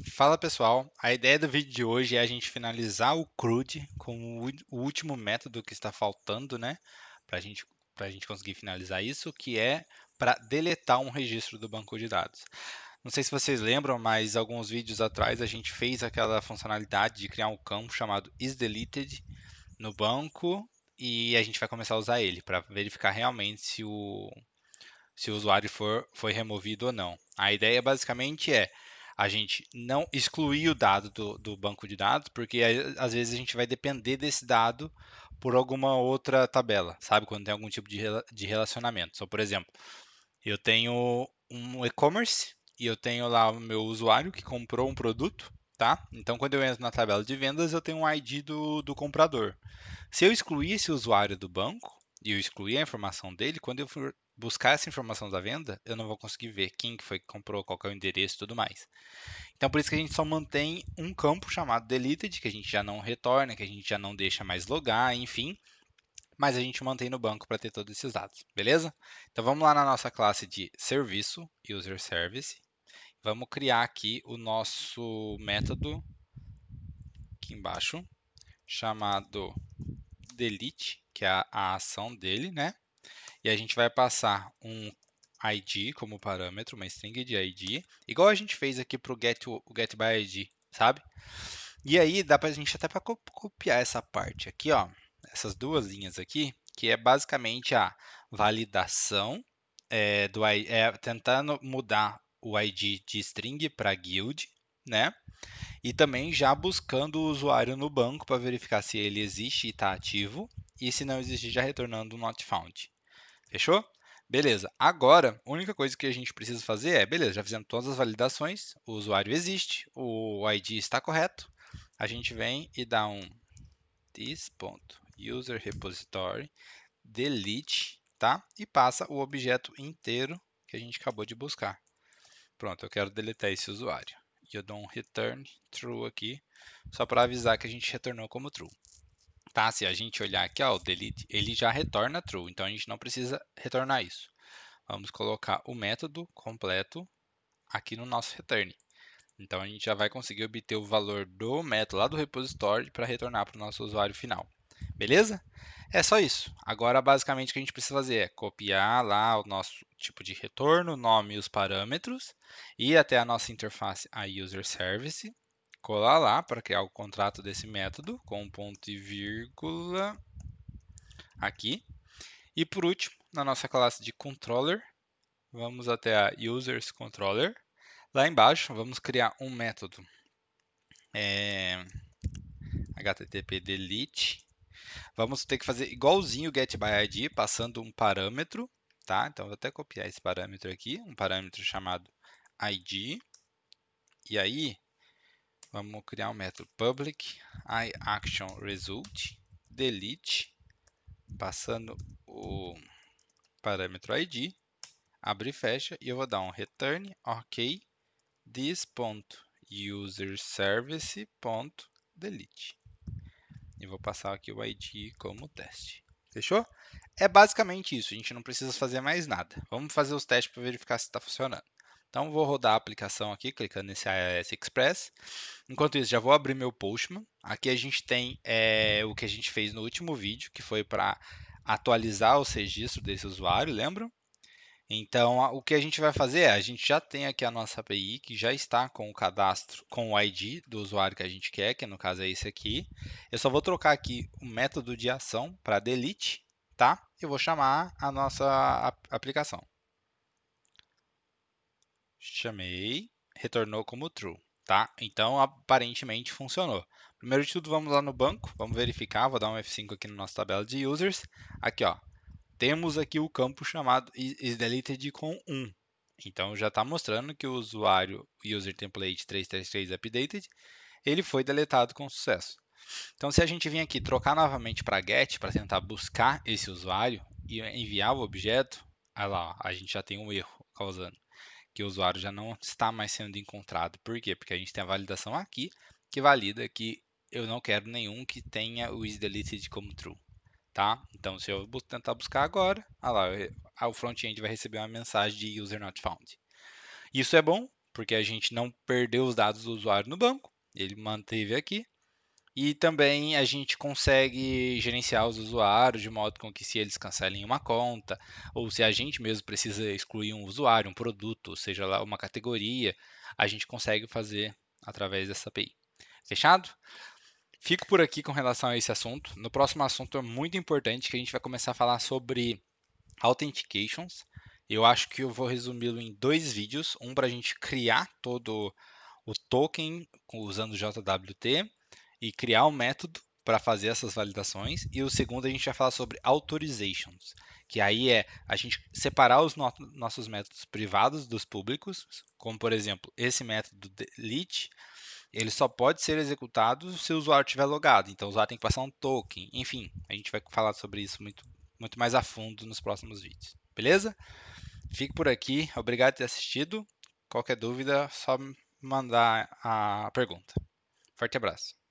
Fala pessoal, a ideia do vídeo de hoje é a gente finalizar o CRUD com o último método que está faltando, né? Para a gente conseguir finalizar isso, que é para deletar um registro do banco de dados. Não sei se vocês lembram, mas alguns vídeos atrás a gente fez aquela funcionalidade de criar um campo chamado isDeleted no banco e a gente vai começar a usar ele para verificar realmente se o usuário foi removido ou não. A ideia basicamente é a gente não excluir o dado do banco de dados, porque às vezes a gente vai depender desse dado por alguma outra tabela, sabe? Quando tem algum tipo de relacionamento. Então, por exemplo, eu tenho um e-commerce e eu tenho lá o meu usuário que comprou um produto, tá? Então, quando eu entro na tabela de vendas, eu tenho um ID do comprador. Se eu excluir esse usuário do banco e eu excluir a informação dele, quando eu for buscar essa informação da venda, eu não vou conseguir ver quem que foi que comprou, qual que é o endereço e tudo mais. Então, por isso que a gente só mantém um campo chamado deleted, que a gente já não retorna, que a gente já não deixa mais logar, enfim, mas a gente mantém no banco para ter todos esses dados, beleza? Então, vamos lá na nossa classe de serviço, user service. Vamos criar aqui o nosso método aqui embaixo, chamado delete, que é a ação dele, né? E a gente vai passar um ID como parâmetro, uma string de ID, igual a gente fez aqui para o get by ID, sabe? E aí dá para a gente até para copiar essa parte aqui, ó, essas duas linhas aqui, que é basicamente a validação tentando mudar o ID de string para guild, né? E também já buscando o usuário no banco para verificar se ele existe e está ativo, e se não existir, já retornando o not found. Fechou? Beleza. Agora, a única coisa que a gente precisa fazer é, beleza, já fizemos todas as validações, o usuário existe, o ID está correto. A gente vem e dá um this.userRepository delete, tá? E passa o objeto inteiro que a gente acabou de buscar. Pronto, eu quero deletar esse usuário. E eu dou um return true aqui, só para avisar que a gente retornou como true. Tá? Se a gente olhar aqui, ó, o delete, ele já retorna true, então a gente não precisa retornar isso. Vamos colocar o método completo aqui no nosso return. Então a gente já vai conseguir obter o valor do método lá do repositório para retornar para o nosso usuário final. Beleza? É só isso. Agora, basicamente, o que a gente precisa fazer é copiar lá o nosso tipo de retorno, o nome e os parâmetros, ir até a nossa interface, a user service, colar lá para criar o contrato desse método com um ponto e vírgula aqui. E por último, na nossa classe de controller, vamos até a users controller. Lá embaixo, vamos criar um método http delete. Vamos ter que fazer igualzinho o getById, passando um parâmetro, tá? Então, vou até copiar esse parâmetro aqui, um parâmetro chamado id. E aí, vamos criar um método public iActionResult delete, passando o parâmetro id, abre e fecha, e eu vou dar um return, ok, this.userService.delete. E vou passar aqui o ID como teste. Fechou? É basicamente isso, a gente não precisa fazer mais nada. Vamos fazer os testes para verificar se está funcionando. Então, vou rodar a aplicação aqui, clicando nesse iOS Express. Enquanto isso, já vou abrir meu Postman. Aqui a gente tem o que a gente fez no último vídeo, que foi para atualizar os registros desse usuário, lembram? Então, o que a gente vai fazer é, a gente já tem aqui a nossa API, que já está com o cadastro, com o ID do usuário que a gente quer, que no caso é esse aqui. Eu só vou trocar aqui o método de ação para delete, tá? Eu vou chamar a nossa aplicação. Chamei, retornou como true, tá? Então, aparentemente funcionou. Primeiro de tudo, vamos lá no banco, vamos verificar, vou dar um F5 aqui na nossa tabela de users. Aqui, ó, temos aqui o campo chamado isDeleted com 1. Então já está mostrando que o usuário userTemplate 333 updated, ele foi deletado com sucesso. Então se a gente vir aqui trocar novamente para get para tentar buscar esse usuário e enviar o objeto, olha lá, a gente já tem um erro causando que o usuário já não está mais sendo encontrado. Por quê? Porque a gente tem a validação aqui que valida que eu não quero nenhum que tenha o isDeleted como true. Tá? Então, se eu tentar buscar agora, o front-end vai receber uma mensagem de user not found. Isso é bom porque a gente não perdeu os dados do usuário no banco, ele manteve aqui. E também a gente consegue gerenciar os usuários de modo com que se eles cancelem uma conta, ou se a gente mesmo precisa excluir um usuário, um produto, ou seja lá uma categoria, a gente consegue fazer através dessa API. Fechado? Fico por aqui com relação a esse assunto. No próximo assunto é muito importante que a gente vai começar a falar sobre authentications. Eu acho que eu vou resumi-lo em dois vídeos, um para a gente criar todo o token usando o JWT e criar um método para fazer essas validações. E o segundo a gente vai falar sobre authorizations, que aí é a gente separar os nossos métodos privados dos públicos, como por exemplo esse método delete, ele só pode ser executado se o usuário estiver logado. Então o usuário tem que passar um token. Enfim, a gente vai falar sobre isso muito mais a fundo nos próximos vídeos. Beleza? Fique por aqui. Obrigado por ter assistido. Qualquer dúvida, só mandar a pergunta. Forte abraço.